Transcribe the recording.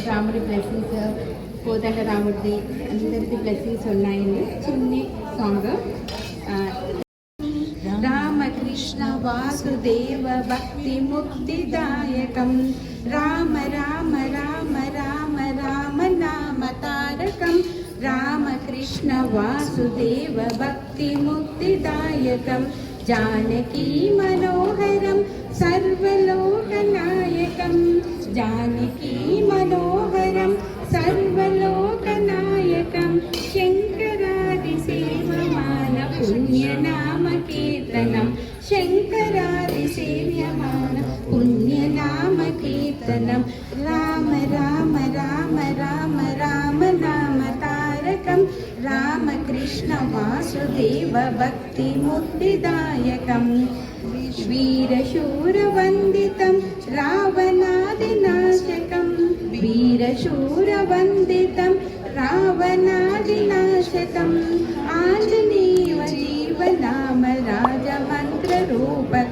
రాముడి బ్లెస్సింగ్స్, కోదండ రాముడిది అందరిది బ్లెస్సింగ్స్ ఉన్నాయండి. చిన్ని సాంగ్. రామకృష్ణ వాసుదేవ భక్తి ముక్తిదాయకం, రామ రామ రామ రామ రామ నామ తారకం, రామకృష్ణ వాసుదేవ భక్తి ముక్తిదాయకం, జానకీ మనోహరం సర్వలోకనాయకం, జానకీ మనోహరం సర్వలోకనాయకం, శంకరాది సేవమాన పుణ్యనామ కీర్తనం, శంకరాది సేవ్యమాన పుణ్యనామ కీర్తనం, రామ రామ రామ రామ రామ నామ తారకం, రామకృష్ణ వాసుదేవ భక్తి ముక్తిదాయకం, వీరశూరవందితం రావణాదినాశకం, వీరశూరవందితం రావణాదినాశకం, ఆంజనేయ జీవనామ రాజమంత్ర రూపకం,